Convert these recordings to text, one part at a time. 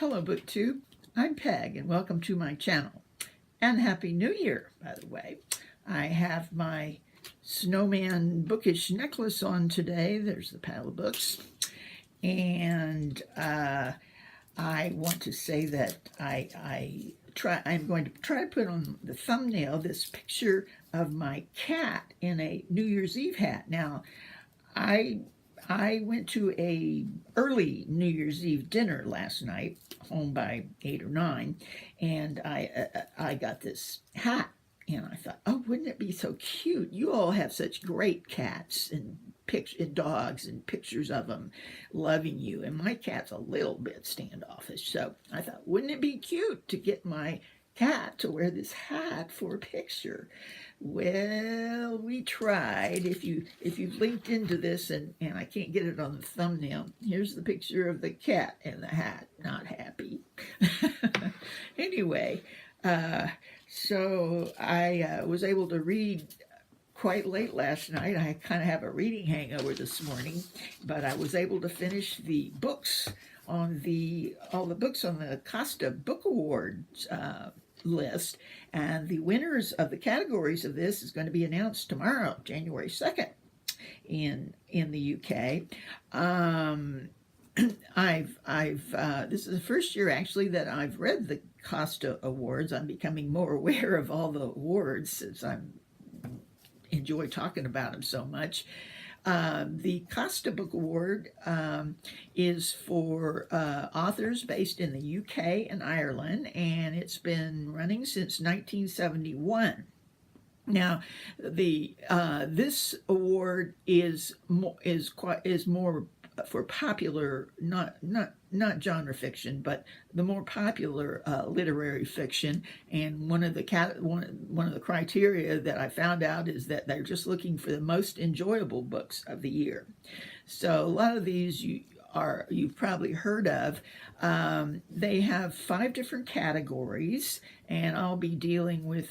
Hello, BookTube. I'm Peg, and welcome to my channel. And Happy New Year, by the way. I have my snowman bookish necklace on today. There's the pile of books. And I want to say that I'm going to try to put on the thumbnail this picture of my cat in a New Year's Eve hat. Now, I went to a early New Year's Eve dinner last night, home by 8 or 9, and I got this hat, and I thought, oh, wouldn't it be so cute? You all have such great cats and dogs and pictures of them loving you, and my cat's a little bit standoffish, so I thought, wouldn't it be cute to get my cat to wear this hat for a picture? Well, we tried. If you've linked into this and I can't get it on the thumbnail, here's the picture of the cat in the hat. Not happy. Anyway, so I was able to read quite late last night. I kind of have a reading hangover this morning, but I was able to finish the books on all the books on the COSTA Book Awards list, and the winners of the categories of this is going to be announced tomorrow, January 2nd, in the UK. This is the first year actually that I've read the COSTA Awards. I'm becoming more aware of all the awards since I enjoy talking about them so much. The COSTA Book Award is for authors based in the UK and Ireland, and it's been running since 1971. Now, this award is more for popular, not genre fiction, but the more popular literary fiction. And one of the criteria that I found out is that they're just looking for the most enjoyable books of the year. So a lot of these you've probably heard of. They have 5 different categories, and I'll be dealing with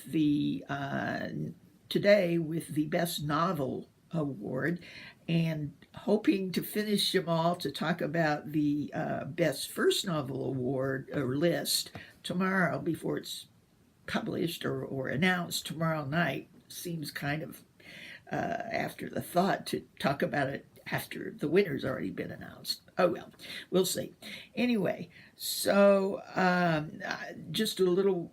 today with the Best Novel Award, and hoping to finish them all to talk about the Best First Novel Award or list tomorrow before it's published or announced tomorrow night. Seems kind of after the thought to talk about it after the winner's already been announced. Oh well, we'll see. Anyway, so just a little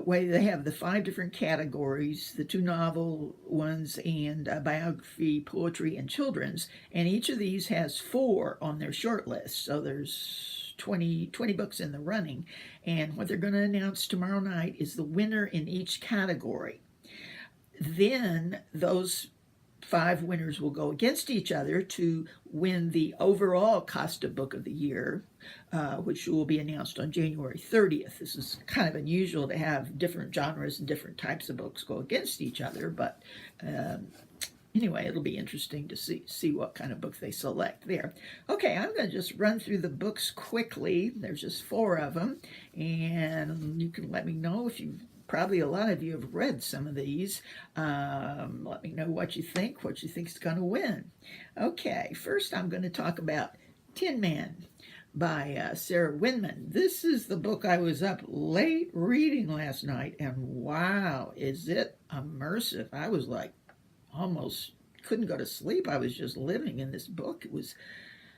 way, they have the 5 different categories, the 2 novel ones and biography, poetry, and children's, and each of these has 4 on their short list, so there's 20 books in the running, and what they're going to announce tomorrow night is the winner in each category. Then those 5 winners will go against each other to win the overall COSTA Book of the Year, which will be announced on January 30th. This is kind of unusual to have different genres and different types of books go against each other, but anyway, it'll be interesting to see what kind of book they select there. Okay, I'm going to just run through the books quickly. There's just 4 of them, and you can let me know if you probably a lot of you have read some of these. Let me know what you think is going to win. Okay, first I'm going to talk about Tin Man by Sarah Winman. This is the book I was up late reading last night, and wow, is it immersive. I was like almost couldn't go to sleep. I was just living in this book. It was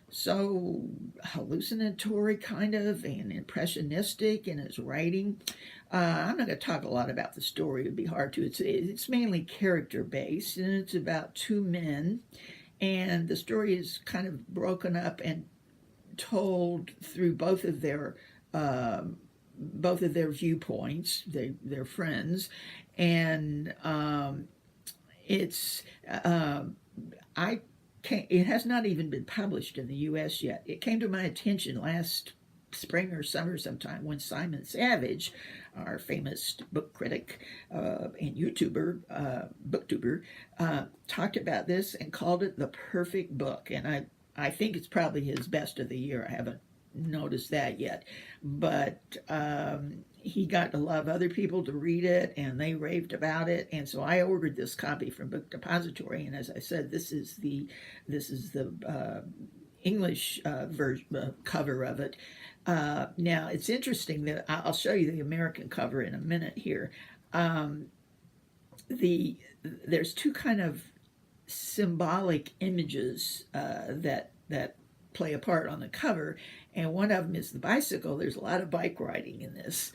so hallucinatory kind of and impressionistic in its writing. I'm not going to talk a lot about the story. It would be hard to. It's mainly character based, and it's about 2 men, and the story is kind of broken up and told through both of their viewpoints. They're friends, and it has not even been published in the U.S. yet. It came to my attention last spring or summer sometime when Simon Savage, our famous book critic and booktuber, talked about this and called it the perfect book. And I think it's probably his best of the year. I haven't noticed that yet. But he got a lot of other people to read it, and they raved about it. And so I ordered this copy from Book Depository. And as I said, this is the English cover of it. Now, it's interesting that I'll show you the American cover in a minute here. Um, there's two kind of symbolic images that play a part on the cover, and one of them is the bicycle. There's a lot of bike riding in this.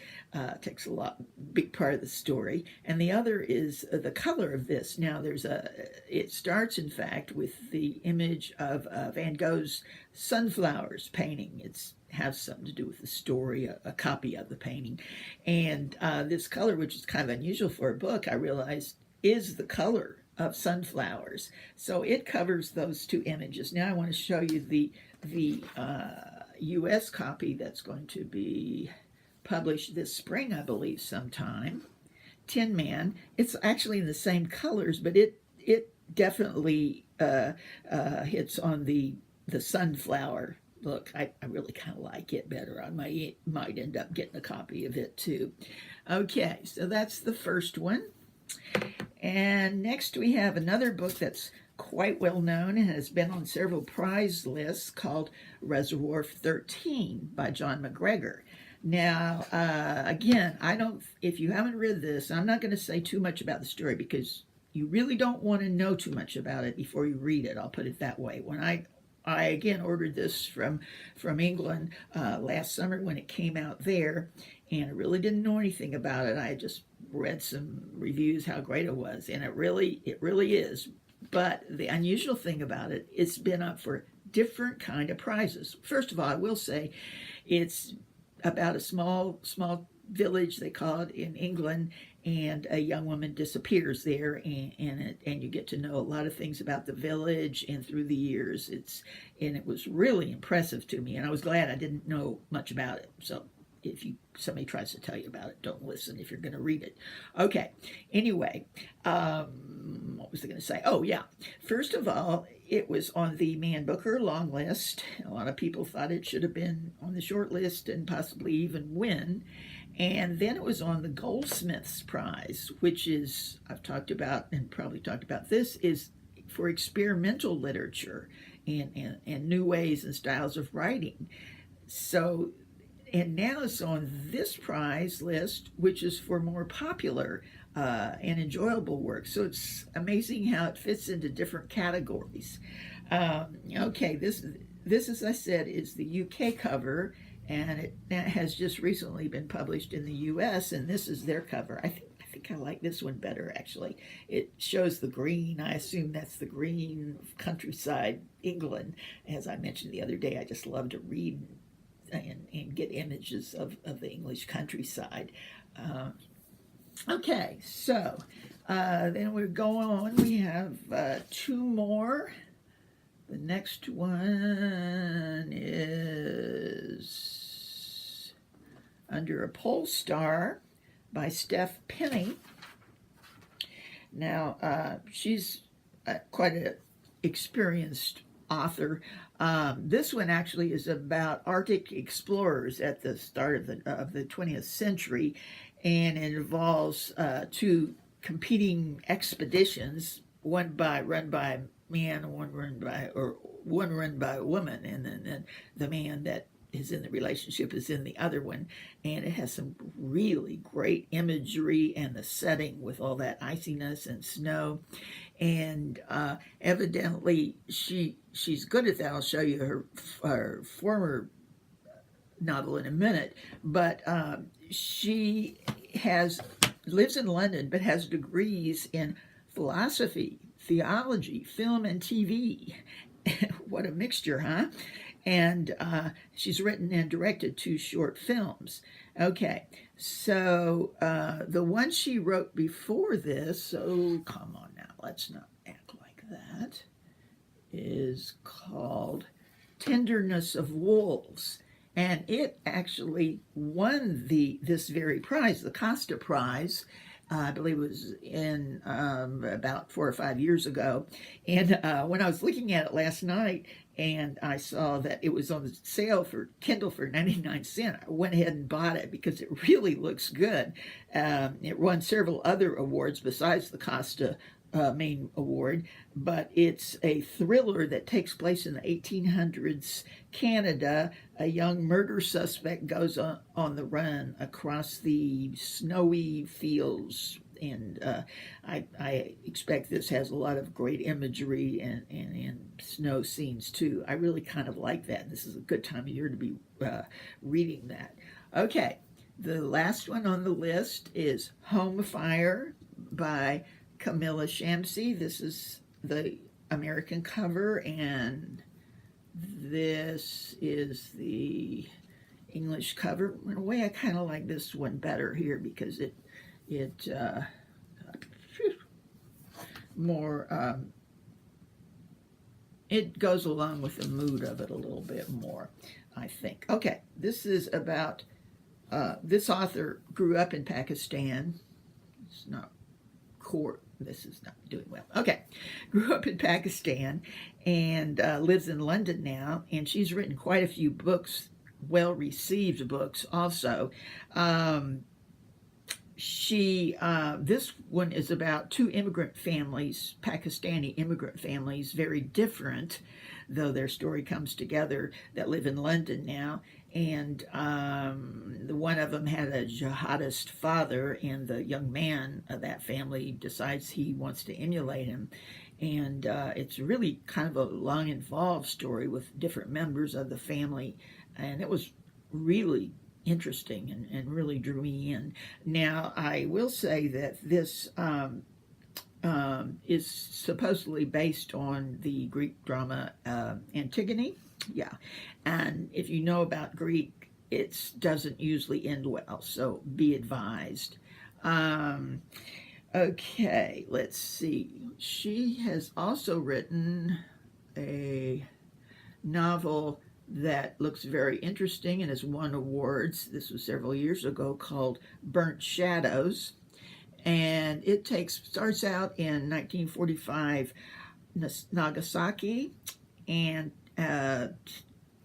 Takes a big part of the story. And the other is the color of this. Now, it starts, in fact, with the image of Van Gogh's Sunflowers painting. It's has something to do with the story, a copy of the painting. And this color, which is kind of unusual for a book, I realized is the color of sunflowers. So it covers those two images. Now I want to show you the U.S. copy that's going to be published this spring, I believe, sometime. Tin Man. It's actually in the same colors, but it definitely hits on the sunflower look. I really kind of like it better. I might end up getting a copy of it too. Okay, so that's the first one. And next we have another book that's quite well known and has been on several prize lists called Reservoir 13 by John McGregor. Now, again, if you haven't read this, I'm not going to say too much about the story because you really don't want to know too much about it before you read it. I'll put it that way. When I again ordered this from England last summer when it came out there, and I really didn't know anything about it. I just read some reviews how great it was, and it really is. But the unusual thing about it, it's been up for different kind of prizes. First of all, I will say it's about a small village, they call it, in England, and a young woman disappears there, and you get to know a lot of things about the village and through the years. It was really impressive to me, and I was glad I didn't know much about it. So if somebody tries to tell you about it, don't listen if you're going to read it. Okay, anyway, what was I going to say? Oh, yeah. First of all, it was on the Man Booker long list. A lot of people thought it should have been on the short list and possibly even win. And then it was on the Goldsmiths Prize, which is, I've talked about and probably talked about this, is for experimental literature and new ways and styles of writing. So, and now it's on this prize list, which is for more popular and enjoyable work. So it's amazing how it fits into different categories. Okay, this, as I said, is the UK cover, and it has just recently been published in the US, and this is their cover. I think I like this one better, actually. It shows the green. I assume that's the green countryside England. As I mentioned the other day, I just love to read and get images of the English countryside. Okay, so then we're going on. We have two more. The next one is Under a Pole Star by Steph Penny. Now, she's quite an experienced author. This one actually is about Arctic explorers at the start of the 20th century, and it involves two competing expeditions, one run by man, one run by a woman, and then the man that is in the relationship is in the other one, and it has some really great imagery and the setting with all that iciness and snow, and evidently she's good at that. I'll show you her former novel in a minute, but she lives in London but has degrees in philosophy, theology, film, and TV. What a mixture, huh? And she's written and directed 2 short films. Okay, so the one she wrote before this, oh, come on now, let's not act like that, is called Tenderness of Wolves. And it actually won this very prize, the COSTA Prize. I believe it was in about 4 or 5 years ago. And when I was looking at it last night and I saw that it was on sale for Kindle for 99 cents, I went ahead and bought it because it really looks good. It won several other awards besides the COSTA main award, but it's a thriller that takes place in the 1800s Canada. A young murder suspect goes on the run across the snowy fields. And I expect this has a lot of great imagery and snow scenes too. I really kind of like that. This is a good time of year to be reading that. Okay, the last one on the list is Home Fire by Camilla Shamsi. This is the American cover, and this is the English cover. In a way, I kind of like this one better here because it more it goes along with the mood of it a little bit more, I think. Okay, this is about this author grew up in Pakistan. It's not court. This is not doing well. Okay, grew up in Pakistan and lives in London now, and she's written quite a few books, well-received books also. This one is about two immigrant families, Pakistani immigrant families, very different, though their story comes together, that live in London now. And the one of them had a jihadist father, and the young man of that family decides he wants to emulate him. And it's really kind of a long, involved story with different members of the family, and it was really interesting and really drew me in. Now, I will say that this is supposedly based on the Greek drama Antigone. Yeah, and if you know about Greek, it doesn't usually end well, so be advised. Okay, let's see. She has also written a novel that looks very interesting and has won awards. This was several years ago, called Burnt Shadows. And it starts out in 1945 Nagasaki and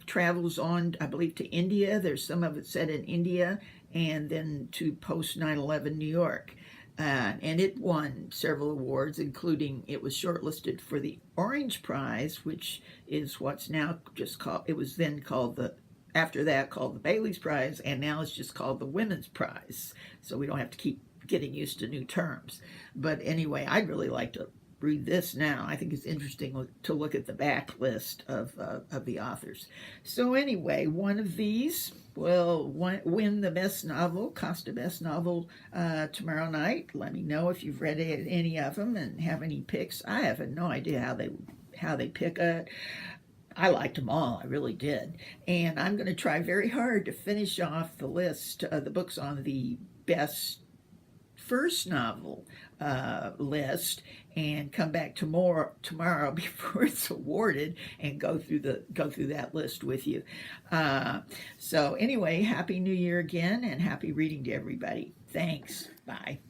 travels on, I believe, to India. There's some of it set in India, and then to post 9/11 New York. And it won several awards, including it was shortlisted for the Orange Prize, which is what's now just called, it was then called after that called the Bailey's Prize, and now it's just called the Women's Prize. So we don't have to keep getting used to new terms. But anyway, I'd really like to read this now. I think it's interesting to look at the back list of the authors. So anyway, one of these will win the best novel, COSTA Best Novel, tomorrow night. Let me know if you've read any of them and have any picks. I have no idea how they pick it. I liked them all. I really did. And I'm going to try very hard to finish off the list of the books on the best first novel list and come back tomorrow before it's awarded and go through that list with you. So anyway, Happy New Year again, and happy reading to everybody. Thanks. Bye.